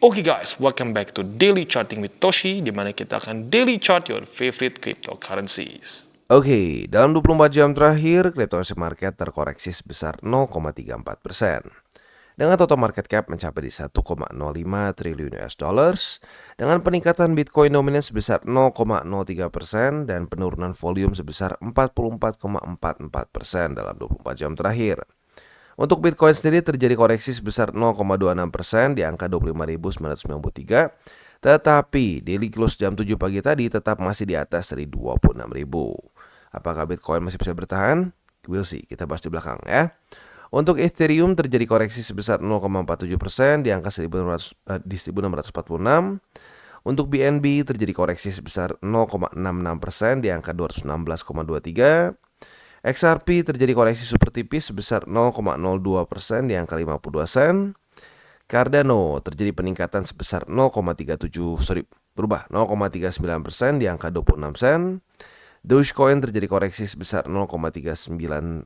Oke guys, welcome back to Daily Charting with Toshi, di mana kita akan daily chart your favorite cryptocurrencies. Oke, dalam 24 jam terakhir, cryptocurrency market terkoreksi sebesar 0,34%. Dengan total market cap mencapai di 1,05 triliun US dollars, dengan peningkatan Bitcoin dominan sebesar 0,03% dan penurunan volume sebesar 44,44% dalam 24 jam terakhir. Untuk Bitcoin sendiri terjadi koreksi sebesar 0,26% di angka 25.993, tetapi daily close jam 7 pagi tadi tetap masih di atas dari 26.000. Apakah Bitcoin masih bisa bertahan? We'll see, kita bahas di belakang ya. Untuk Ethereum terjadi koreksi sebesar 0,47% di angka 1646. Untuk BNB terjadi koreksi sebesar 0,66% di angka 216,23. XRP terjadi koreksi super tipis sebesar 0,02% di angka 52 sen. Cardano terjadi peningkatan sebesar 0,39% di angka 26 sen. Dogecoin terjadi koreksi sebesar 0,39%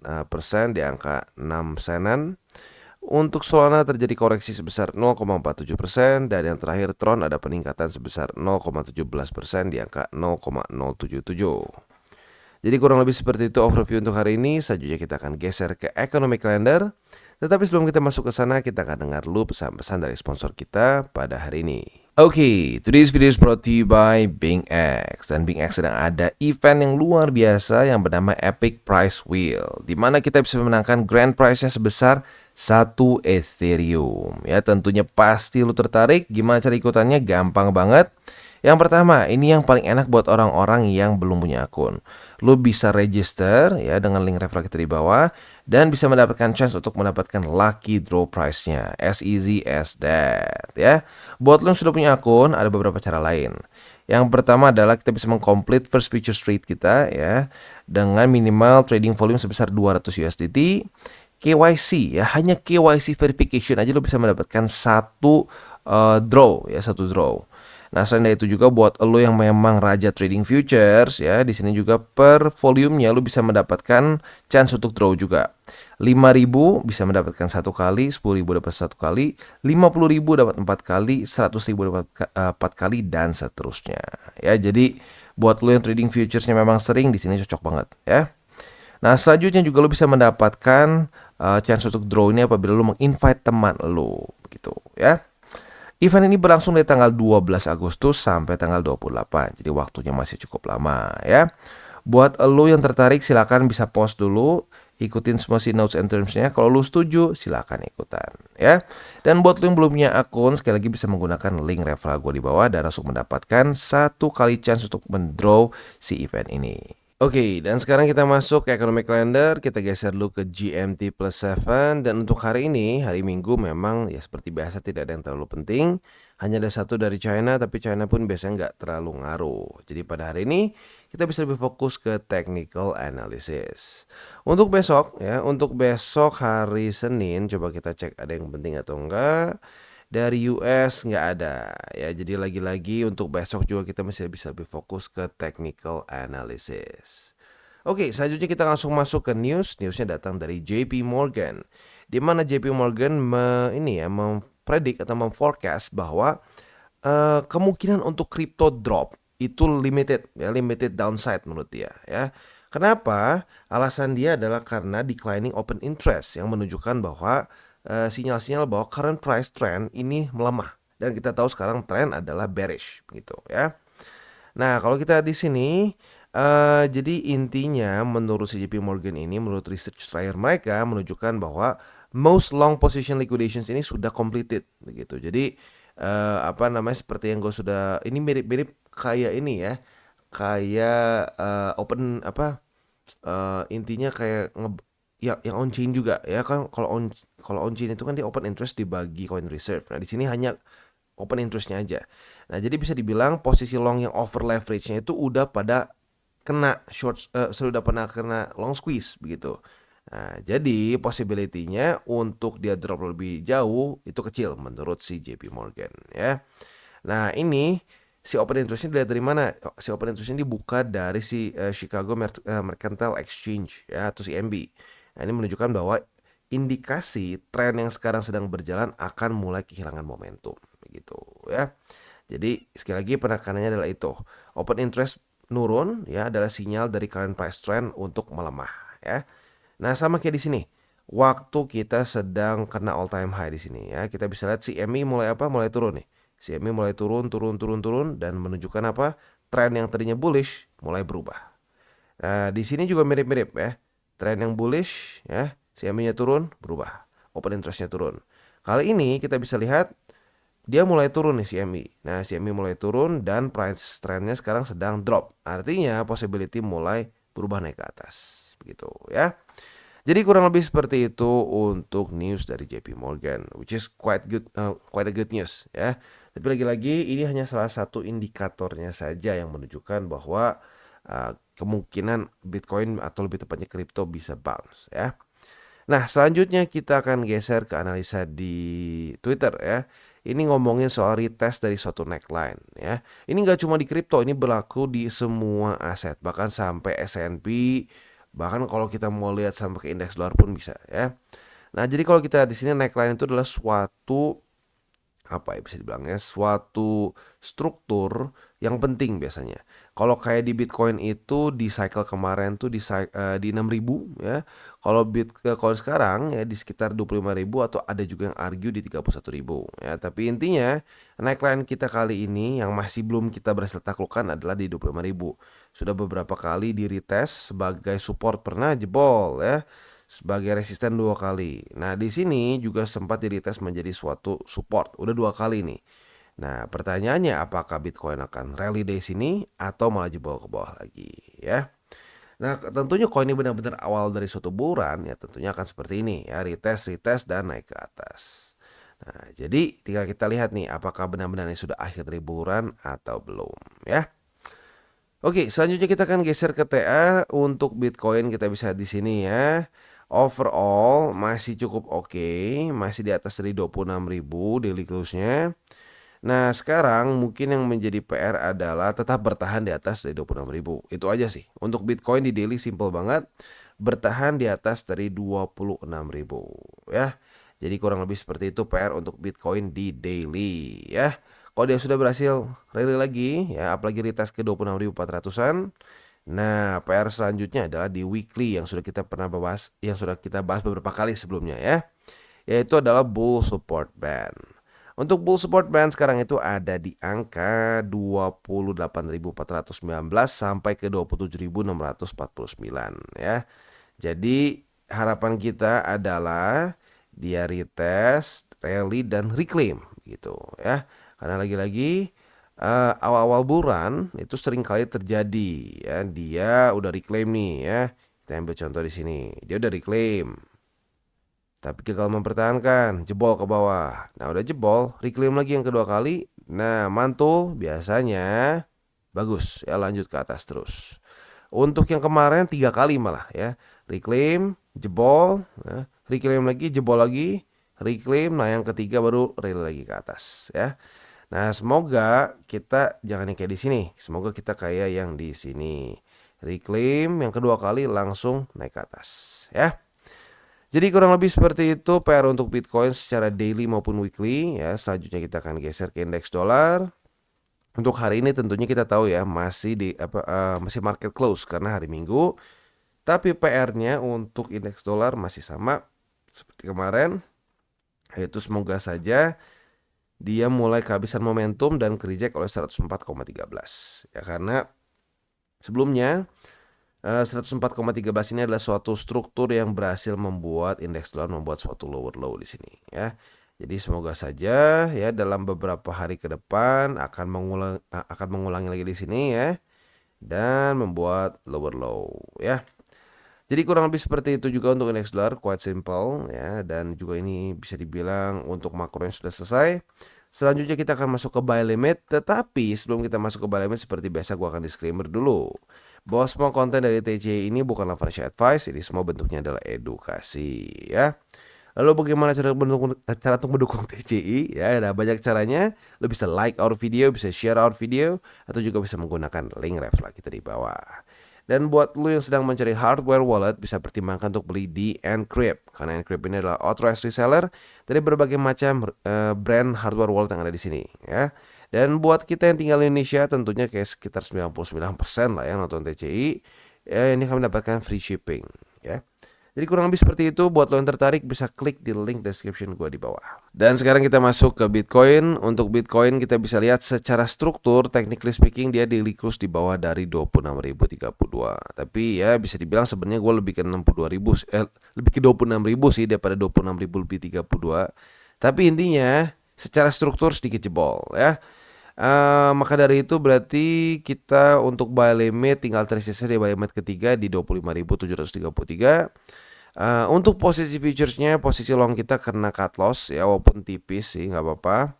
di angka 6 senan. Untuk Solana terjadi koreksi sebesar 0,47% dan yang terakhir Tron ada peningkatan sebesar 0,17% di angka 0,077. Jadi kurang lebih seperti itu overview untuk hari ini. Selanjutnya kita akan geser ke economic calendar. Tetapi sebelum kita masuk ke sana, kita akan dengar dulu pesan-pesan dari sponsor kita pada hari ini. Oke, today's video is brought to you by BingX. Dan BingX sedang ada event yang luar biasa yang bernama Epic Prize Wheel, di mana kita bisa memenangkan grand prize-nya sebesar 1 Ethereum. Ya, tentunya pasti lu tertarik. Gimana cara ikutannya? Gampang banget. Yang pertama, ini yang paling enak buat orang-orang yang belum punya akun. Lu bisa register ya dengan link referral kita di bawah dan bisa mendapatkan chance untuk mendapatkan lucky draw prize-nya. As easy as that ya. Buat lu yang sudah punya akun, ada beberapa cara lain. Yang pertama adalah kita bisa mengcomplete first feature trade kita ya dengan minimal trading volume sebesar 200 USDT. KYC ya, hanya KYC verification aja lu bisa mendapatkan satu draw ya, satu draw. Nah, selain dari itu juga buat lo yang memang raja trading futures ya, di sini juga per volumenya lo bisa mendapatkan chance untuk draw juga. 5.000 bisa mendapatkan satu kali, 10.000 dapat satu kali, 50.000 dapat 4 kali, 100.000 dapat 4 kali dan seterusnya. Ya, jadi buat lo yang trading futuresnya memang sering, di sini cocok banget ya. Nah, selanjutnya juga lo bisa mendapatkan chance untuk draw ini apabila lo menginvite teman lo begitu ya. Event ini berlangsung dari tanggal 12 Agustus sampai tanggal 28. Jadi waktunya masih cukup lama ya. Buat lo yang tertarik silakan bisa post dulu, ikutin semua si notes and terms-nya. Kalau lo setuju silakan ikutan ya. Dan buat lo yang belum punya akun, sekali lagi bisa menggunakan link referral gue di bawah dan langsung mendapatkan satu kali chance untuk mendraw si event ini. Oke, dan sekarang kita masuk ke economic calendar. Kita geser dulu ke GMT plus 7. Dan untuk hari ini, hari Minggu memang ya seperti biasa tidak ada yang terlalu penting. Hanya ada satu dari China, tapi China pun biasanya nggak terlalu ngaruh. Jadi pada hari ini kita bisa lebih fokus ke technical analysis. Untuk besok ya, untuk besok hari Senin, coba kita cek ada yang penting atau enggak. Dari US nggak ada ya, jadi lagi-lagi untuk besok juga kita masih bisa lebih fokus ke technical analysis. Oke, selanjutnya kita langsung masuk ke newsnya datang dari JP Morgan, di mana JP Morgan mempredik atau memforecast bahwa kemungkinan untuk crypto drop itu limited downside menurut dia ya. Kenapa? Alasan dia adalah karena declining open interest yang menunjukkan bahwa sinyal-sinyal bahwa current price trend ini melemah dan kita tahu sekarang trend adalah bearish gitu ya. Nah, kalau kita di sini jadi intinya menurut CJP Morgan ini, menurut research terakhir mereka menunjukkan bahwa most long position liquidations ini sudah completed begitu. Jadi seperti yang gue sudah, ini mirip-mirip kayak ini ya. Kayak intinya kayak yang on chain juga ya kan. Kalau on chain itu kan dia open interest dibagi coin reserve. Nah, di sini hanya open interestnya aja. Nah, jadi bisa dibilang posisi long yang over leverage-nya itu udah pada kena sudah pernah kena long squeeze begitu. Nah, jadi possibility-nya untuk dia drop lebih jauh itu kecil menurut si JP Morgan ya. Nah, ini si open interest-nya dilihat dari mana? Si open interest-nya dibuka dari si Chicago Mercantile Exchange ya, atau CMB. Nah, ini menunjukkan bahwa indikasi tren yang sekarang sedang berjalan akan mulai kehilangan momentum begitu. ya. Jadi sekali lagi penekanannya adalah itu. Open interest nurun ya adalah sinyal dari current price trend untuk melemah ya. Nah, sama kayak di sini. Waktu kita sedang kena all time high di sini ya, kita bisa lihat CME mulai apa? Mulai turun nih. CME mulai turun dan menunjukkan apa? Tren yang tadinya bullish mulai berubah. Nah, di sini juga mirip-mirip ya. Tren yang bullish ya, CME-nya turun, berubah. Open interest-nya turun. Kali ini kita bisa lihat dia mulai turun nih CME. Nah, CME mulai turun dan price trendnya sekarang sedang drop. Artinya possibility mulai berubah naik ke atas. Begitu ya. Jadi kurang lebih seperti itu untuk news dari JP Morgan, which is quite a good news ya. Tapi lagi-lagi ini hanya salah satu indikatornya saja yang menunjukkan bahwa kemungkinan Bitcoin atau lebih tepatnya kripto bisa bounce ya. Nah, selanjutnya kita akan geser ke analisa di Twitter ya. Ini ngomongin soal retest dari suatu neckline ya. Ini nggak cuma di kripto, ini berlaku di semua aset, bahkan sampai S&P, bahkan kalau kita mau lihat sampai ke indeks dolar pun bisa ya. Nah, jadi kalau kita di sini neckline itu adalah suatu apa ya bisa dibilangnya suatu struktur yang penting biasanya. Kalau kayak di Bitcoin itu di cycle kemarin tuh di 6.000 ya. Kalau sekarang ya di sekitar 25.000 atau ada juga yang argue di 31.000 ya. Tapi intinya neckline kita kali ini yang masih belum kita berhasil taklukkan adalah di 25.000. Sudah beberapa kali di retest sebagai support pernah jebol ya. Sebagai resisten 2 kali. Nah, di sini juga sempat diretest menjadi suatu support. Udah 2 kali nih. Nah, pertanyaannya apakah Bitcoin akan rally dari sini atau malah jebol ke bawah lagi ya. Nah, tentunya koin ini benar-benar awal dari suatu bulan ya tentunya akan seperti ini ya, retest dan naik ke atas. Nah, jadi tinggal kita lihat nih apakah benar-benar ini sudah akhir dari bulan atau belum ya. Oke, selanjutnya kita akan geser ke TA. Untuk Bitcoin kita bisa di sini ya. Overall masih cukup oke, masih di atas dari 26.000 daily close-nya. Nah, sekarang mungkin yang menjadi PR adalah tetap bertahan di atas dari 26.000. Itu aja sih. Untuk Bitcoin di daily simple banget, bertahan di atas dari 26.000 ya. Jadi kurang lebih seperti itu PR untuk Bitcoin di daily ya. Kalau dia sudah berhasil rally lagi ya, apalagi retest ke 26.400-an. Nah, PR selanjutnya adalah di weekly yang sudah kita bahas beberapa kali sebelumnya ya. Yaitu adalah bull support band. Untuk bull support band sekarang itu ada di angka 28.419 sampai ke 27.649 ya. Jadi harapan kita adalah dia retest, rally dan reclaim gitu ya. Karena lagi-lagi awal-awal bulan itu sering kali terjadi ya, dia udah reclaim nih ya. Kita ambil contoh di sini. Dia udah reclaim. Tapi gagal mempertahankan, jebol ke bawah. Nah, udah jebol, reclaim lagi yang kedua kali. Nah, mantul biasanya bagus ya, lanjut ke atas terus. Untuk yang kemarin 3 kali malah ya. Reclaim, jebol, ya. Reclaim lagi, jebol lagi, reclaim. Nah, yang ketiga baru rally lagi ke atas ya. Nah, semoga kita jangan yang kayak di sini. Semoga kita kayak yang di sini. Reclaim yang kedua kali langsung naik ke atas, ya. Jadi kurang lebih seperti itu PR untuk Bitcoin secara daily maupun weekly, ya. Selanjutnya kita akan geser ke indeks dolar. Untuk hari ini tentunya kita tahu ya masih market close karena hari Minggu. Tapi PR-nya untuk indeks dolar masih sama seperti kemarin, yaitu semoga saja dia mulai kehabisan momentum dan ke-reject oleh 104,13 ya, karena sebelumnya 104,13 ini adalah suatu struktur yang berhasil membuat indeks dolar membuat suatu lower low di sini ya. Jadi semoga saja ya dalam beberapa hari ke depan akan mengulangi lagi di sini ya dan membuat lower low ya. Jadi kurang lebih seperti itu juga untuk indeks dolar, quite simple ya, dan juga ini bisa dibilang untuk makro yang sudah selesai. Selanjutnya kita akan masuk ke buy limit, tetapi sebelum kita masuk ke buy limit seperti biasa gua akan disclaimer dulu bahwa semua konten dari TCI ini bukanlah financial advice, ini semua bentuknya adalah edukasi ya. Lalu bagaimana cara untuk mendukung TCI ya, ada banyak caranya. Lo bisa like our video, bisa share our video, atau juga bisa menggunakan link refleks kita di bawah. Dan buat lu yang sedang mencari hardware wallet, bisa pertimbangkan untuk beli di Encrypt. Karena Encrypt ini adalah authorized reseller dari berbagai macam brand hardware wallet yang ada di sini ya. Dan buat kita yang tinggal di Indonesia, tentunya kayak sekitar 99% lah yang nonton TCI, ya ini kami mendapatkan free shipping ya. Jadi kurang lebih seperti itu. Buat lo yang tertarik bisa klik di link description gue di bawah. Dan sekarang kita masuk ke Bitcoin. Untuk Bitcoin kita bisa lihat secara struktur, technically speaking dia daily close di bawah dari 26.032. Tapi ya bisa dibilang sebenarnya gue lebih ke 62.000, lebih ke 26.000 sih daripada 26.032. Tapi intinya secara struktur sedikit jebol ya. Maka dari itu berarti kita untuk buy limit tinggal tersisa di buy limit ketiga di 25.733. Untuk posisi futuresnya, posisi long kita kena cut loss ya, walaupun tipis sih nggak apa-apa.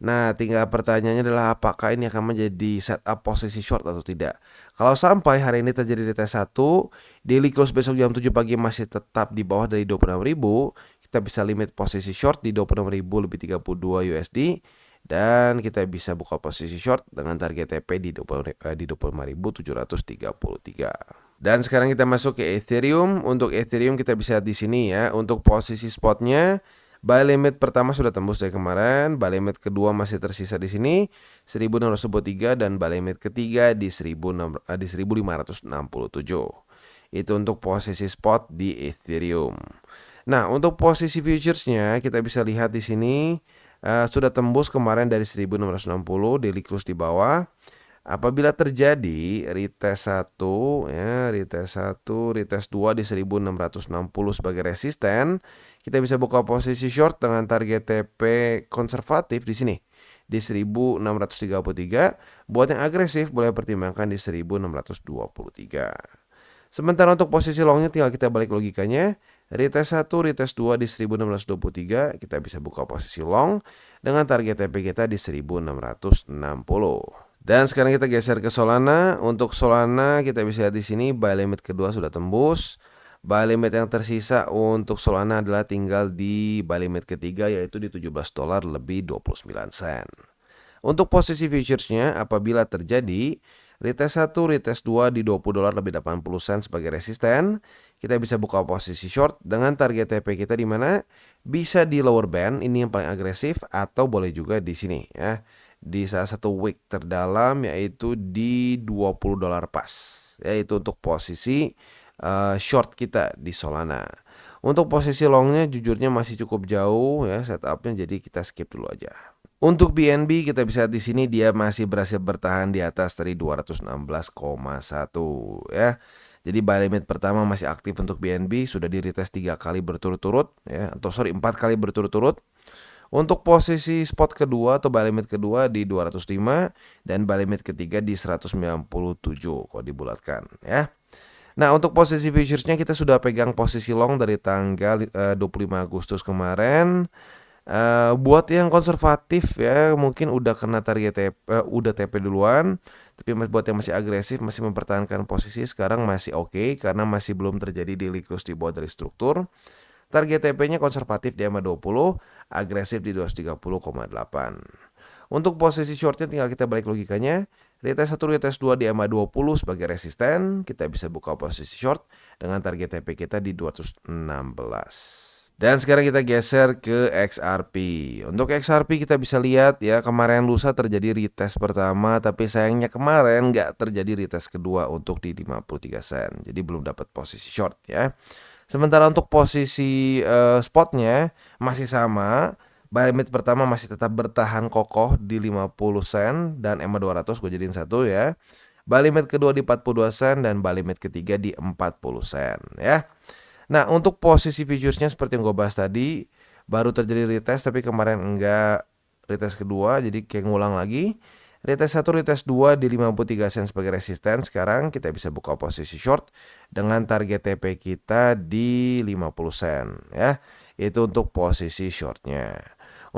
Nah, tinggal pertanyaannya adalah apakah ini akan menjadi setup posisi short atau tidak. Kalau sampai hari ini terjadi di retest 1, daily close besok jam 7 pagi masih tetap di bawah dari 26.000, kita bisa limit posisi short di 26.000 lebih 32 USD. Dan kita bisa buka posisi short dengan target TP di 25.733. Dan sekarang kita masuk ke Ethereum. Untuk Ethereum kita bisa lihat di sini ya. Untuk posisi spotnya, buy limit pertama sudah tembus dari kemarin, buy limit kedua masih tersisa di sini 1693 dan buy limit ketiga di 1567. Itu untuk posisi spot di Ethereum. Nah, untuk posisi futuresnya kita bisa lihat di sini sudah tembus kemarin dari 1660, daily close di bawah. Apabila terjadi retest 1 ya, retest 2 di 1660 sebagai resisten, kita bisa buka posisi short dengan target TP konservatif di sini di 1633. Buat yang agresif boleh pertimbangkan di 1623. Sementara untuk posisi longnya tinggal kita balik logikanya. Retest 1, retest 2 di 1623, kita bisa buka posisi long dengan target TP kita di 1660. Dan sekarang kita geser ke Solana. Untuk Solana kita bisa lihat di sini buy limit kedua sudah tembus. Buy limit yang tersisa untuk Solana adalah tinggal di buy limit ketiga, yaitu di $17 lebih 29 sen. Untuk posisi futuresnya, apabila terjadi retest 1, retest 2 di $20 lebih 80 sen sebagai resisten, kita bisa buka posisi short dengan target TP kita di mana bisa di lower band, ini yang paling agresif, atau boleh juga di sini ya, di salah satu wick terdalam yaitu di $20 pas. Yaitu untuk posisi short kita di Solana. Untuk posisi longnya jujurnya masih cukup jauh ya setupnya, jadi kita skip dulu aja. Untuk BNB kita bisa lihat di sini dia masih berhasil bertahan di atas dari 216,1 ya. Jadi buy limit pertama masih aktif untuk BNB, sudah di retest 3 kali berturut-turut ya, atau 4 kali berturut-turut. Untuk posisi spot kedua atau buy limit kedua di 205 dan buy limit ketiga di 197 kalau dibulatkan ya. Nah, untuk posisi futuresnya kita sudah pegang posisi long dari tanggal 25 Agustus kemarin. Buat yang konservatif ya mungkin udah kena target TP, udah TP duluan. Tapi buat yang masih agresif, masih mempertahankan posisi, sekarang masih oke karena masih belum terjadi daily close di bawah dari struktur. Target TP-nya konservatif di EMA 20, agresif di 230,8. Untuk posisi shortnya tinggal kita balik logikanya. Retest 1, retest 2 di EMA 20 sebagai resisten, kita bisa buka posisi short dengan target TP kita di 216. Dan sekarang kita geser ke XRP. Untuk XRP kita bisa lihat ya, kemarin lusa terjadi retest pertama, tapi sayangnya kemarin nggak terjadi retest kedua untuk di 53 sen. Jadi belum dapat posisi short ya. Sementara untuk posisi spotnya masih sama. Buy limit pertama masih tetap bertahan kokoh di 50 sen dan EMA 200 gue jadiin satu ya. Buy limit kedua di 42 sen dan buy limit ketiga di 40 sen ya. Nah, untuk posisi futuresnya seperti yang gue bahas tadi, baru terjadi retest tapi kemarin enggak retest kedua, jadi kayak ngulang lagi. Retest 1, retest 2 di 53 sen sebagai resisten. Sekarang kita bisa buka posisi short dengan target TP kita di 50 sen ya. Itu untuk posisi shortnya.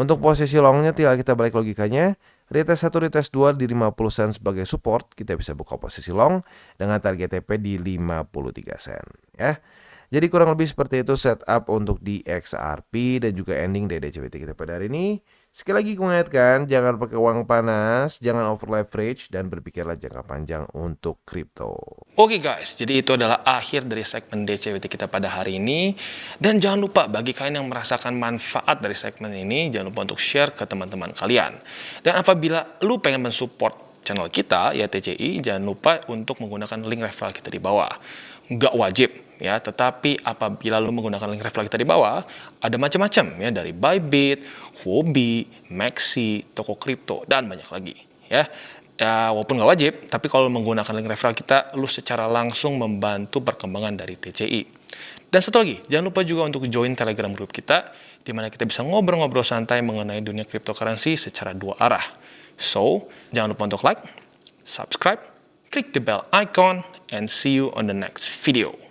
Untuk posisi longnya tinggal kita balik logikanya. Retest 1, retest 2 di 50 sen sebagai support, kita bisa buka posisi long dengan target TP di 53 sen ya. Jadi kurang lebih seperti itu setup untuk di XRP dan juga ending DDCBT kita pada hari ini. Sekali lagi aku mengingatkan, jangan pakai uang panas, jangan over leverage, dan berpikirlah jangka panjang untuk kripto. Oke guys, jadi itu adalah akhir dari segmen DCWT kita pada hari ini. Dan jangan lupa bagi kalian yang merasakan manfaat dari segmen ini, jangan lupa untuk share ke teman-teman kalian. Dan apabila lu pengen mensupport channel kita, ya TCI, jangan lupa untuk menggunakan link referral kita di bawah. Nggak wajib, ya, tetapi apabila lu menggunakan link referral kita di bawah, ada macam-macam, ya, dari Bybit, Huobi, Maxi, toko kripto, dan banyak lagi, ya. Ya, walaupun nggak wajib, tapi kalau menggunakan link referral kita, lu secara langsung membantu perkembangan dari TCI. Dan satu lagi, jangan lupa juga untuk join Telegram group kita, di mana kita bisa ngobrol-ngobrol santai mengenai dunia cryptocurrency secara dua arah. So, jangan lupa untuk like, subscribe, click the bell icon, and see you on the next video.